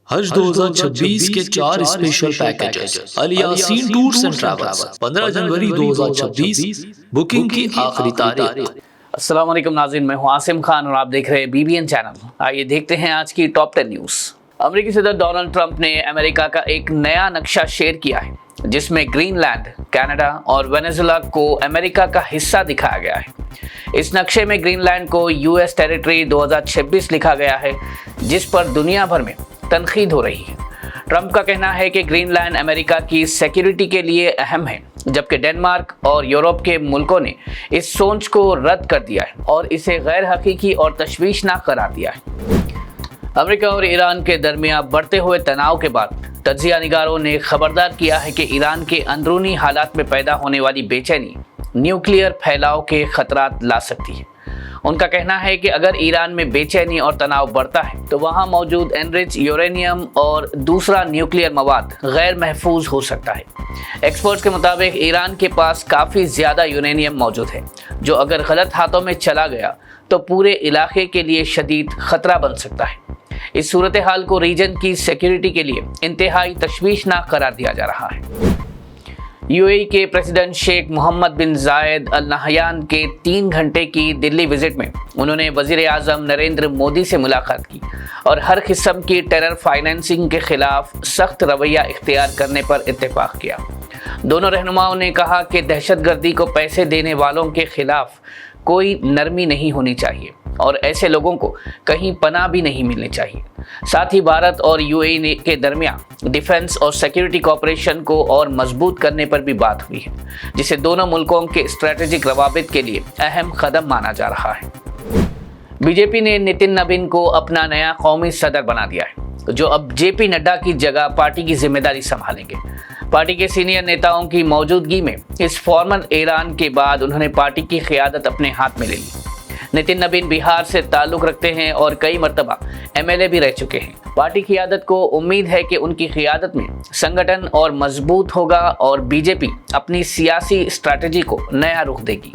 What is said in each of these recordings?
حج 2026 کے 4 special packages Alyaseen tours and travels 15 جنوری 2026 booking کی آخری تاریخ۔ السلام علیکم ناظرین، میں ہوں عاصم خان اور آپ دیکھ رہے ہیں BBN چینل۔ آئیے دیکھتے ہیں آج کی ٹاپ 10 نیوز۔ امریکی صدر ڈونلڈ ٹرمپ نے امریکہ کا ایک نیا نقشہ شیئر کیا ہے جس میں گرین لینڈ، کینیڈا اور وینیزویلا کو امریکہ کا حصہ دکھایا گیا ہے۔ اس نقشے میں گرین لینڈ کو US ٹیریٹری 2026 لکھا گیا ہے، جس پر دنیا بھر میں تنقید ہو رہی ہے۔ ٹرمپ کا کہنا ہے کہ گرین لینڈ امریکہ کی سیکیورٹی کے لیے اہم ہے، جبکہ ڈنمارک اور یورپ کے ملکوں نے اس سوچ کو رد کر دیا ہے اور اسے غیر حقیقی اور تشویشناک قرار دیا ہے۔ امریکہ اور ایران کے درمیان بڑھتے ہوئے تناؤ کے بعد تجزیہ نگاروں نے خبردار کیا ہے کہ ایران کے اندرونی حالات میں پیدا ہونے والی بے چینی نیوکلیئر پھیلاؤ کے خطرات لا سکتی ہے۔ ان کا کہنا ہے کہ اگر ایران میں بے چینی اور تناؤ بڑھتا ہے تو وہاں موجود انرچ یورینیم اور دوسرا نیوکلیئر مواد غیر محفوظ ہو سکتا ہے۔ ایکسپرٹس کے مطابق ایران کے پاس کافی زیادہ یورینیم موجود ہے، جو اگر غلط ہاتھوں میں چلا گیا تو پورے علاقے کے لیے شدید خطرہ بن سکتا ہے۔ اس صورتحال کو ریجن کی سیکیورٹی کے لیے انتہائی تشویشناک قرار دیا جا رہا ہے۔ UAE کے پریزیڈنٹ شیخ محمد بن زائد ال نہیان کے 3 گھنٹے کی دلی وزٹ میں انہوں نے وزیر اعظم نریندر مودی سے ملاقات کی اور ہر قسم کی ٹیرر فائنینسنگ کے خلاف سخت رویہ اختیار کرنے پر اتفاق کیا۔ دونوں رہنماؤں نے کہا کہ دہشت گردی کو پیسے دینے والوں کے خلاف کوئی نرمی نہیں ہونی چاہیے اور ایسے لوگوں کو کہیں پناہ بھی نہیں ملنی چاہیے۔ ساتھ ہی بھارت اور UAE کے درمیان ڈیفنس اور سیکیورٹی کوآپریشن کو اور مضبوط کرنے پر بھی بات ہوئی ہے، جسے دونوں ملکوں کے اسٹریٹجک روابط کے لیے اہم قدم مانا جا رہا ہے۔ BJP نے نتن نبین کو اپنا نیا قومی صدر بنا دیا ہے، جو اب JP نڈا کی جگہ پارٹی کی ذمہ داری سنبھالیں گے۔ پارٹی کے سینئر نیتاؤں کی موجودگی میں اس فارمل اعلان کے بعد انہوں نے پارٹی کی قیادت اپنے ہاتھ میں لے لی۔ نتن نبین بہار سے تعلق رکھتے ہیں اور کئی مرتبہ MLA بھی رہ چکے ہیں۔ پارٹی قیادت کو امید ہے کہ ان کی قیادت میں سنگٹھن اور مضبوط ہوگا اور BJP اپنی سیاسی اسٹریٹجی کو نیا رخ دے گی۔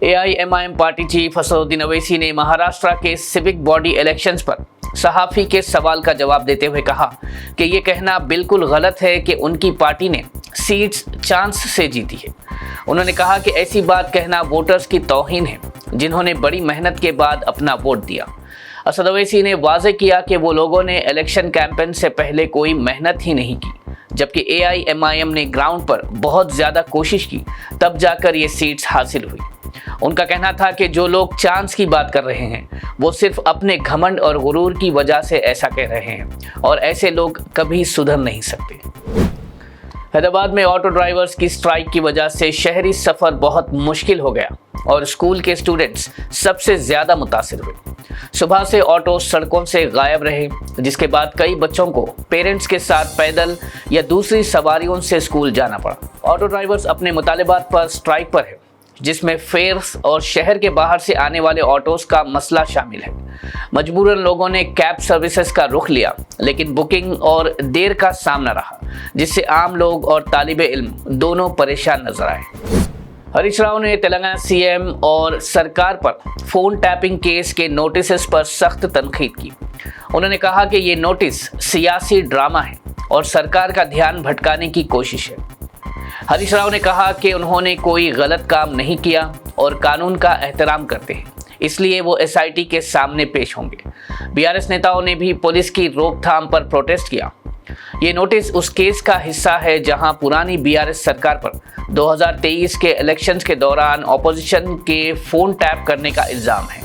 AIMIM پارٹی چیف اسد الدین اویسی نے مہاراشٹر کے سیوک باڈی الیکشنز پر صحافی کے سوال کا جواب دیتے ہوئے کہا کہ یہ کہنا بالکل غلط ہے کہ ان کی پارٹی نے سیٹس چانس سے جیتی ہے۔ انہوں نے کہا کہ ایسی بات کہنا ووٹرز کی توہین ہے جنہوں نے بڑی محنت کے بعد اپنا ووٹ دیا۔ اسد اویسی نے واضح کیا کہ وہ لوگوں نے الیکشن کیمپین سے پہلے کوئی محنت ہی نہیں کی، جبکہ AIMIM نے گراؤنڈ پر بہت زیادہ کوشش کی، تب جا کر یہ سیٹس حاصل ہوئی۔ ان کا کہنا تھا کہ جو لوگ چانس کی بات کر رہے ہیں وہ صرف اپنے گھمنڈ اور غرور کی وجہ سے ایسا کہہ رہے ہیں اور ایسے لوگ کبھی سدھر نہیں سکتے۔ حیدرآباد میں آٹو ڈرائیورز کی سٹرائک کی وجہ سے شہری سفر بہت مشکل ہو گیا اور اسکول کے اسٹوڈنٹس سب سے زیادہ متاثر ہوئے۔ صبح سے آٹو سڑکوں سے غائب رہے، جس کے بعد کئی بچوں کو پیرنٹس کے ساتھ پیدل یا دوسری سواریوں سے اسکول جانا پڑا۔ آٹو ڈرائیورز اپنے مطالبات پر سٹرائک پر ہے، جس میں فیئرز اور شہر کے باہر سے آنے والے آٹوز کا مسئلہ شامل ہے۔ مجبوراً لوگوں نے کیب سروسز کا رخ لیا، لیکن بکنگ اور دیر کا سامنا رہا، جس سے عام لوگ اور طالب علم دونوں پریشان نظر آئے۔ ہریش راؤ نے تلنگانہ CM اور سرکار پر فون ٹیپنگ کیس کے نوٹسز پر سخت تنقید کی۔ انہوں نے کہا کہ یہ نوٹس سیاسی ڈرامہ ہے اور سرکار کا دھیان بھٹکانے کی کوشش ہے۔ ہریش راؤ نے کہا کہ انہوں نے کوئی غلط کام نہیں کیا اور قانون کا احترام کرتے ہیں، اس لیے وہ SIT کے سامنے پیش ہوں گے۔ BRS نیتاؤں نے بھی پولیس کی روک تھام پر پروٹیسٹ کیا۔ یہ نوٹس اس کیس کا حصہ ہے جہاں پرانی BRS سرکار پر 2023 کے الیکشنز کے دوران اپوزیشن کے فون ٹیپ کرنے کا الزام ہے۔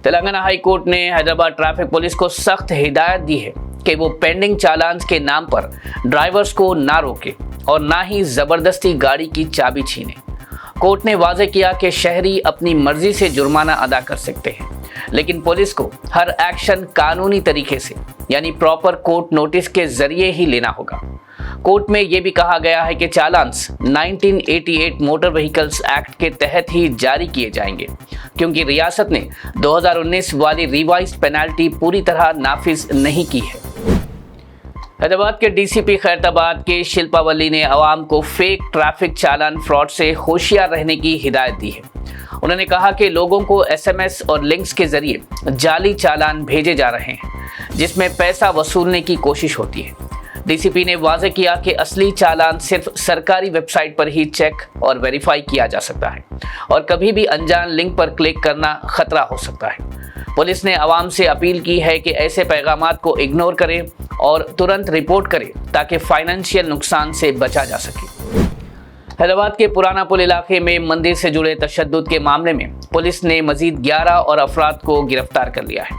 تلنگانہ ہائی کورٹ نے حیدرآباد ٹریفک پولیس کو سخت ہدایت دی ہے کہ وہ پینڈنگ چالانز کے نام پر ڈرائیورز کو نہ روکے اور نہ ہی زبردستی گاڑی کی چابی چھینے۔ کورٹ نے واضح کیا کہ شہری اپنی مرضی سے جرمانہ ادا کر سکتے ہیں، لیکن پولیس کو ہر ایکشن قانونی طریقے سے یعنی پراپر کورٹ نوٹس کے ذریعے ہی لینا ہوگا۔ کورٹ میں یہ بھی کہا گیا ہے کہ چالانز 1988 موٹر وہیکلز ایکٹ کے تحت ہی جاری کیے جائیں گے، کیونکہ ریاست نے 2019 والی ریوائزڈ پینالٹی پوری طرح نافذ نہیں کی ہے۔ حیدرآباد کے DCP خیرتآباد کے شلپا ولی نے عوام کو فیک ٹریفک چالان فراڈ سے ہوشیار رہنے کی ہدایت دی ہے۔ انہوں نے کہا کہ لوگوں کو SMS اور لنکس کے ذریعے جعلی چالان بھیجے جا رہے ہیں جس میں پیسہ وصولنے کی کوشش ہوتی ہے۔ ڈی سی پی نے واضح کیا کہ اصلی چالان صرف سرکاری ویب سائٹ پر ہی چیک اور ویریفائی کیا جا سکتا ہے اور کبھی بھی انجان لنک پر کلک کرنا خطرہ ہو سکتا ہے۔ پولیس نے عوام سے اپیل کی ہے کہ ایسے پیغامات کو اگنور کرے اور ترنت رپورٹ کرے تاکہ فائنینشیل نقصان سے بچا جا سکے۔ حیدرآباد کے پرانا پل علاقے میں مندر سے جڑے تشدد کے معاملے میں پولیس نے مزید 11 اور افراد کو گرفتار کر لیا ہے۔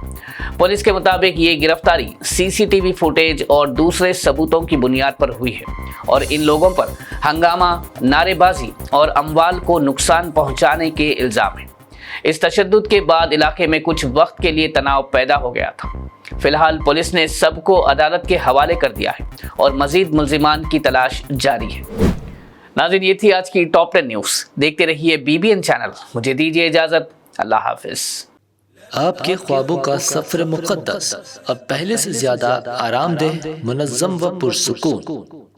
پولیس کے مطابق یہ گرفتاری CCTV فوٹیج اور دوسرے ثبوتوں کی بنیاد پر ہوئی ہے اور ان لوگوں پر ہنگامہ، نعرے بازی اور اموال کو نقصان پہنچانے کے الزام ہیں۔ اس تشدد کے بعد علاقے میں کچھ وقت کے لیے تناؤ پیدا ہو گیا تھا۔ فی الحال پولیس نے سب کو عدالت کے حوالے کر دیا ہے اور مزید ملزمان کی تلاش جاری ہے۔ ناظرین، یہ تھی آج کی ٹاپ 10 نیوز۔ دیکھتے رہیے BBN چینل۔ مجھے دیجیے اجازت۔ اللہ حافظ۔ آپ کے خوابوں کا سفر مقدس اب پہلے سے زیادہ آرام دہ، منظم و پرسکون۔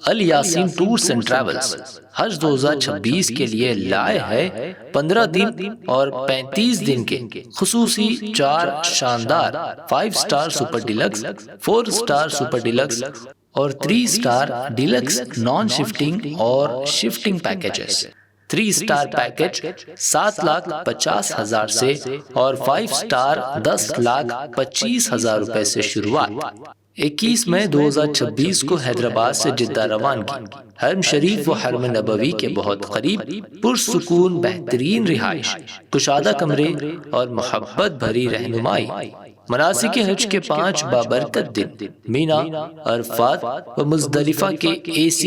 الیاسین ٹورز اینڈ ٹریولز حج 2026 کے لیے لائے ہے 15 دن اور 35 دن کے خصوصی 4 شاندار 5 star super deluxe, 4 star super deluxe اور 3 سٹار ڈیلکس نان شفٹنگ اور شفٹنگ پیکیجز۔ 3 سٹار پیکج 7,50,000 سے اور 5 سٹار 10,25,000 روپے سے شروعات۔ 21 مئی 2026 کو حیدرآباد سے جدہ روانگی۔ حرم شریف و حرم نبوی کے بہت قریب، پرسکون بہترین رہائش، کشادہ کمرے اور محبت بھری رہنمائی۔ مناسک حج کے 5 بابرکت دن، مینا، عرفات و مزدلفہ کے AC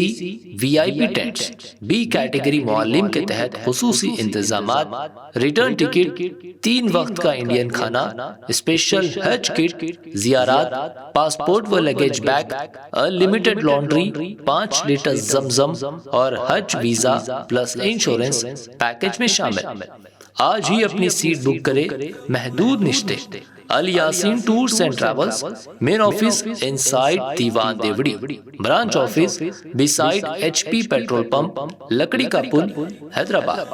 VIP tenets, B category معلم کے تحت خصوصی انتظامات، ریٹرن ٹکٹ، 3 وقت کا انڈین کھانا، اسپیشل حج کٹ، زیارات، پاسپورٹ و luggage bag, limited laundry, 5 litre زمزم اور حج ویزا پلس انشورنس پیکج میں شامل۔ آج ہی اپنی سیٹ بک کرے، محدود نشتے۔ Alyaseen tours and travels, main office inside Dewan Devdi, branch office by side HP petrol pump, Lakdi ka pull, Hyderabad.